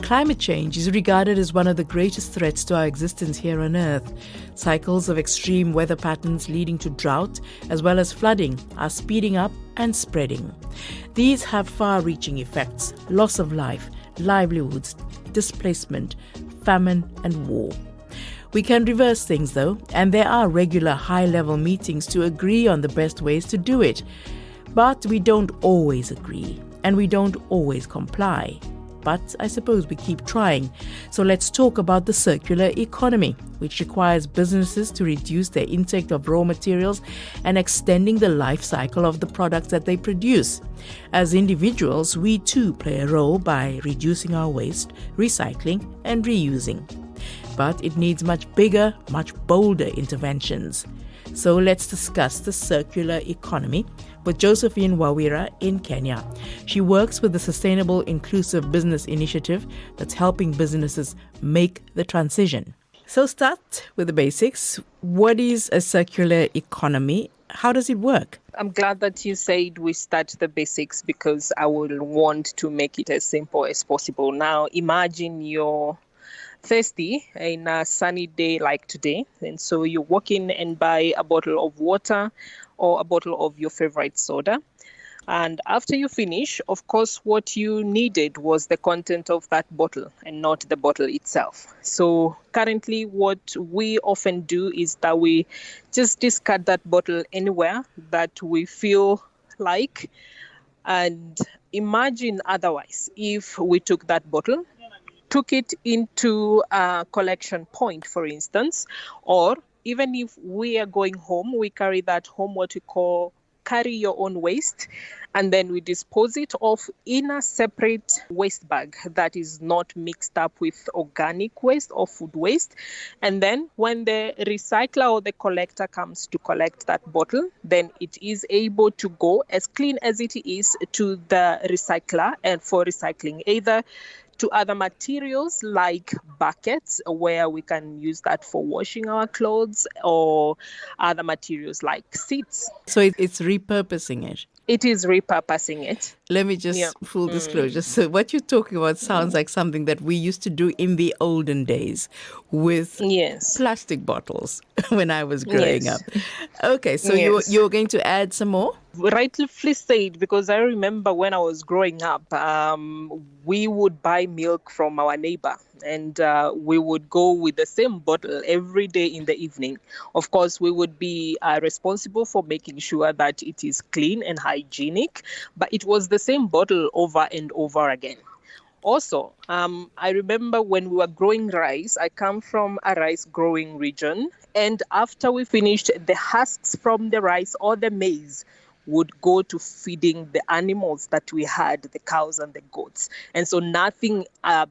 Climate change is regarded as one of the greatest threats to our existence here on Earth. Cycles of extreme weather patterns leading to drought as well as flooding are speeding up and spreading. These have far-reaching effects: loss of life, livelihoods, displacement, famine and war. We can reverse things though, and there are regular high-level meetings to agree on the best ways to do it. But we don't always agree, and we don't always comply. But I suppose we keep trying. So let's talk about the circular economy, which requires businesses to reduce their intake of raw materials and extending the life cycle of the products that they produce. As individuals, we too play a role by reducing our waste, recycling and reusing. But it needs much bigger, much bolder interventions. So let's discuss the circular economy with Josephine Wawira in Kenya. She works with the Sustainable Inclusive Business Initiative that's helping businesses make the transition. So start with the basics. What is a circular economy? How does it work? I'm glad that you said we start the basics because I would want to make it as simple as possible. Now, imagine you're thirsty in a sunny day like today, and so you walk in and buy a bottle of water or a bottle of your favorite soda. And after you finish, of course, what you needed was the content of that bottle and not the bottle itself. So currently what we often do is that we just discard that bottle anywhere that we feel like. And imagine otherwise, if we took that bottle, took it into a collection point, for instance, or even if we are going home, we carry that home, what we call carry your own waste, and then we dispose it off in a separate waste bag that is not mixed up with organic waste or food waste. And then when the recycler or the collector comes to collect that bottle, then it is able to go as clean as it is to the recycler and for recycling, either to other materials like buckets, where we can use that for washing our clothes, or other materials like seats. So it's repurposing it. It is repurposing it. Let me just full disclosure. So what you're talking about sounds like something that we used to do in the olden days with plastic bottles when I was growing up. Okay, so you're going to add some more? Rightly said, because I remember when I was growing up, we would buy milk from our neighbor, and we would go with the same bottle every day in the evening. Of course, we would be responsible for making sure that it is clean and hygienic, but it was the same bottle over and over again. Also, I remember when we were growing rice, I come from a rice growing region, and after we finished, the husks from the rice or the maize would go to feeding the animals that we had, the cows and the goats. And so nothing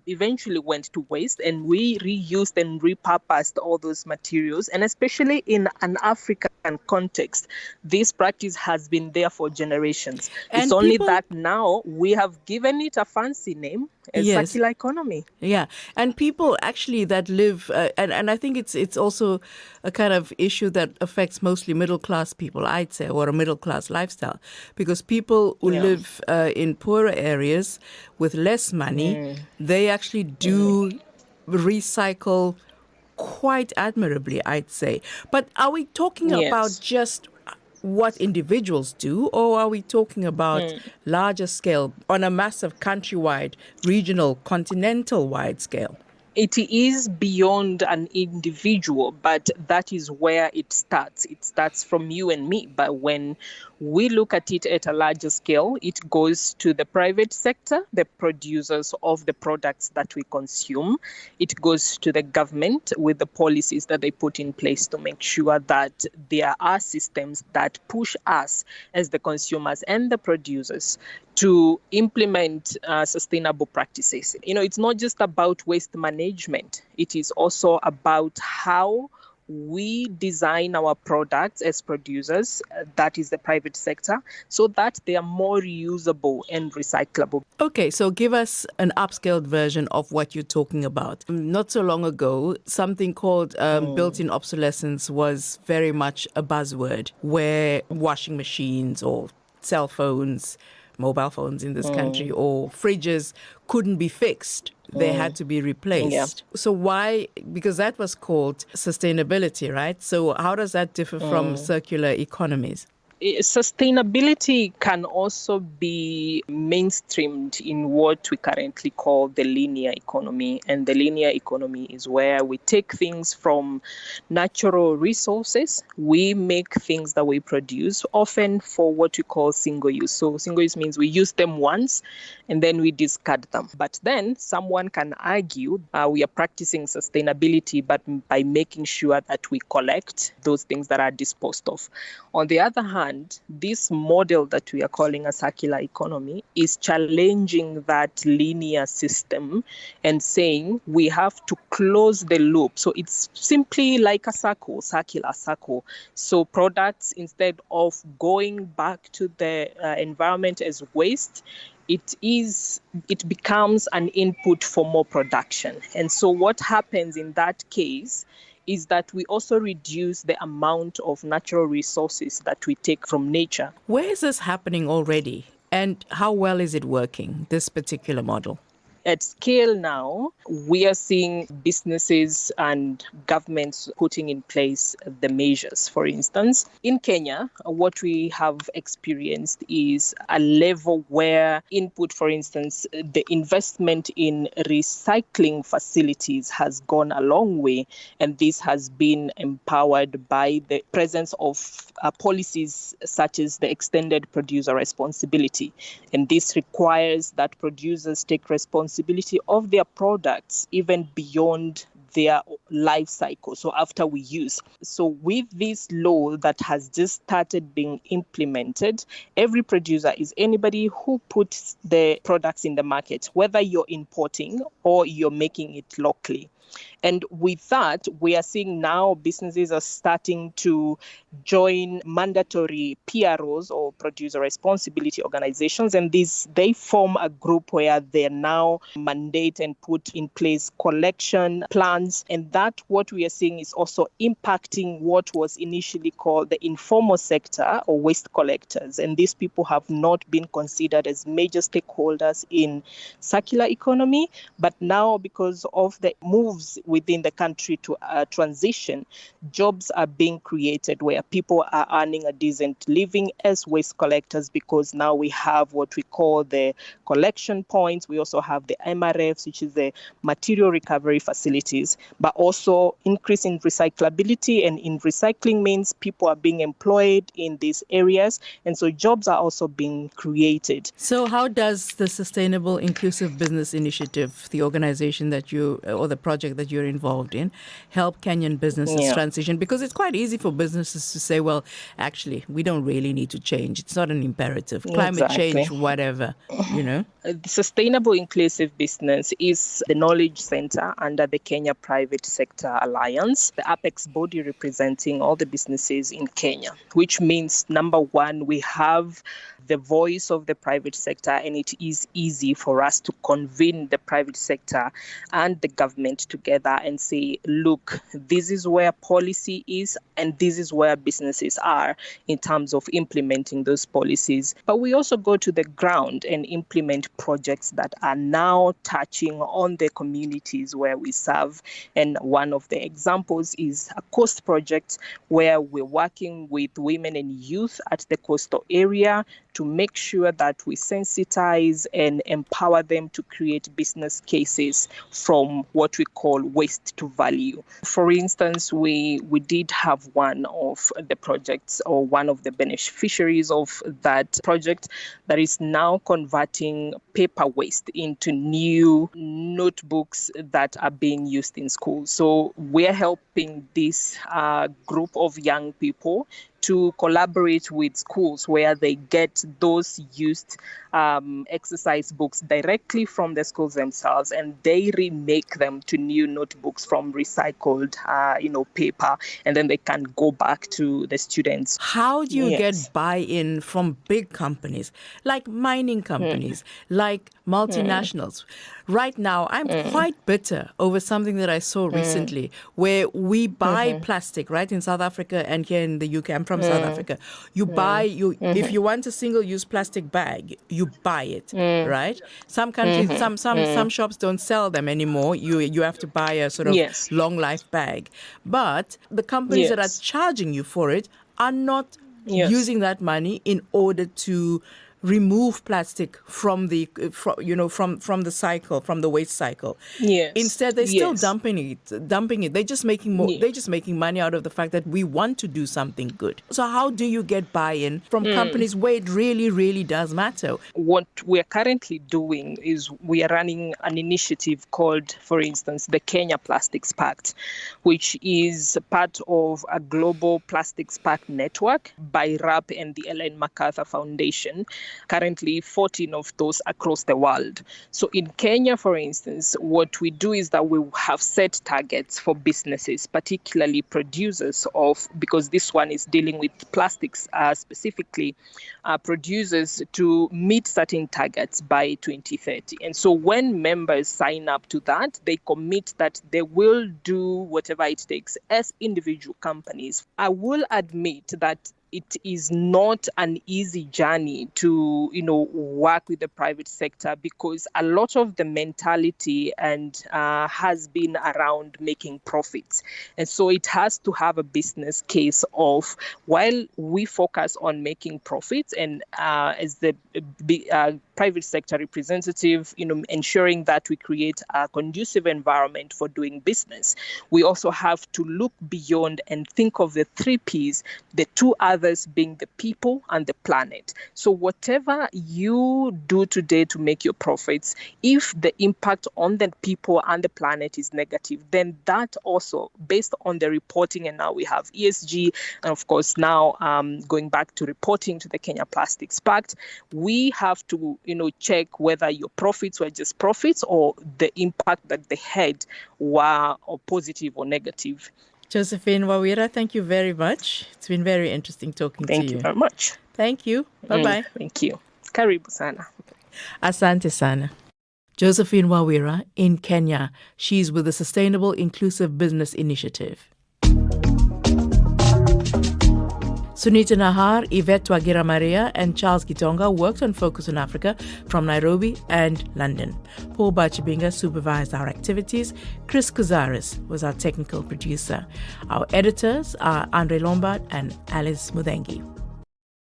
eventually went to waste, and we reused and repurposed all those materials. And especially in an African context, this practice has been there for generations. And it's only that now we have given it a fancy name, a circular economy. Yeah, and people actually that live, and I think it's also a kind of issue that affects mostly middle-class people, I'd say, or a middle-class lifestyle, because people who live in poorer areas with less money, they actually do recycle quite admirably, I'd say. But are we talking about just what individuals do, or are we talking about larger scale, on a massive countrywide, regional, continental-wide scale? It is beyond an individual, but that is where it starts. It starts from you and me. But when we look at it at a larger scale, it goes to the private sector, the producers of the products that we consume. It goes to the government with the policies that they put in place to make sure that there are systems that push us as the consumers and the producers to implement sustainable practices. You know, it's not just about waste management. It is also about how we design our products as producers, that is the private sector, so that they are more reusable and recyclable. Okay, so give us an upscaled version of what you're talking about. Not so long ago, something called built-in obsolescence was very much a buzzword, where washing machines or cell phones, mobile phones in this country or fridges couldn't be fixed. They had to be replaced. So why? Because that was called sustainability, right? So how does that differ from circular economies? Sustainability can also be mainstreamed in what we currently call the linear economy. And the linear economy is where we take things from natural resources. We make things that we produce, often for what we call single use. So single use means we use them once and then we discard them. But then someone can argue we are practicing sustainability, but by making sure that we collect those things that are disposed of. On the other hand, this model that we are calling a circular economy is challenging that linear system and saying we have to close the loop. So it's simply like a circular circle. So products, instead of going back to the environment as waste, it becomes an input for more production. And so what happens in that case is that we also reduce the amount of natural resources that we take from nature. Where is this happening already? And how well is it working, this particular model? At scale now, we are seeing businesses and governments putting in place the measures. For instance, in Kenya, what we have experienced is a level where input, for instance, the investment in recycling facilities has gone a long way. And this has been empowered by the presence of policies such as the extended producer responsibility. And this requires that producers take responsibility of their products even beyond their life cycle, so after we use. So with this law that has just started being implemented, every producer is anybody who puts the products in the market, whether you're importing or you're making it locally. And with that, we are seeing now businesses are starting to join mandatory PROs or producer responsibility organizations. And they form a group where they now mandate and put in place collection plans. And that what we are seeing is also impacting what was initially called the informal sector or waste collectors. And these people have not been considered as major stakeholders in circular economy. But now, because of the moves within the country to transition, jobs are being created where people are earning a decent living as waste collectors, because now we have what we call the collection points. We also have the MRFs, which is the material recovery facilities, but also increase in recyclability. And in recycling means people are being employed in these areas. And so jobs are also being created. So how does the Sustainable Inclusive Business Initiative, the organization that or the project that you're involved in, help Kenyan businesses transition? Because it's quite easy for businesses to say, well, actually, we don't really need to change. It's not an imperative. Climate change, whatever, The Sustainable Inclusive Business is the knowledge center under the Kenya Private Sector Alliance, the apex body representing all the businesses in Kenya, which means, number one, we have the voice of the private sector, and it is easy for us to convene the private sector and the government together and say, look, this is where policy is and this is where businesses are in terms of implementing those policies. But we also go to the ground and implement projects that are now touching on the communities where we serve. And one of the examples is a coast project where we're working with women and youth at the coastal area to make sure that we sensitize and empower them to create business cases from what we call waste to value. For instance, we did have one of the projects, or one of the beneficiaries of that project, that is now converting paper waste into new notebooks that are being used in schools. So we're helping this group of young people to collaborate with schools where they get those used exercise books directly from the schools themselves, and they remake them to new notebooks from recycled paper, and then they can go back to the students. How do you get buy-in from big companies, like mining companies, like multinationals? Right now, I'm quite bitter over something that I saw recently, where we buy plastic, right, in South Africa and here in the UK. I'm from South Africa. You buy if you want a single-use plastic bag, you buy it, right? Some countries, some shops don't sell them anymore. You have to buy a sort of Yes. long life bag. But the companies that are Yes. charging you for it are not Yes. using that money in order to remove plastic from the from the cycle, from the waste cycle. Yes. Instead, they're still Yes. dumping it. They're just making more. Yeah. They're just making money out of the fact that we want to do something good. So how do you get buy-in from companies where it really, really does matter? What we're currently doing is we are running an initiative called, for instance, the Kenya Plastics Pact, which is part of a global plastics pact network by RAP and the Ellen MacArthur Foundation. Currently 14 of those across the world. So in Kenya, for instance, what we do is that we have set targets for businesses, particularly producers because this one is dealing with plastics specifically, producers to meet certain targets by 2030. And so when members sign up to that, they commit that they will do whatever it takes as individual companies. I will admit that it is not an easy journey to, work with the private sector, because a lot of the mentality has been around making profits. And so it has to have a business case of, while we focus on making profits and as the private sector representative, ensuring that we create a conducive environment for doing business, we also have to look beyond and think of the 3 Ps, the 2 others being the people and the planet. So whatever you do today to make your profits, if the impact on the people and the planet is negative, then that also, based on the reporting, and now we have ESG, and of course now going back to reporting to the Kenya Plastics Pact, we have to check whether your profits were just profits or the impact that they had were or positive or negative. Josephine Wawira, thank you very much. It's been very interesting talking to you. Thank you very much. Thank you. Bye-bye. Thank you. Karibu sana. Asante sana. Josephine Wawira in Kenya. She's with the Sustainable Inclusive Business Initiative. Sunita Nahar, Yvette Wagira Maria, and Charles Gitonga worked on Focus on Africa from Nairobi and London. Paul Bachibinga supervised our activities. Chris Kuzaris was our technical producer. Our editors are Andre Lombard and Alice Mudengi.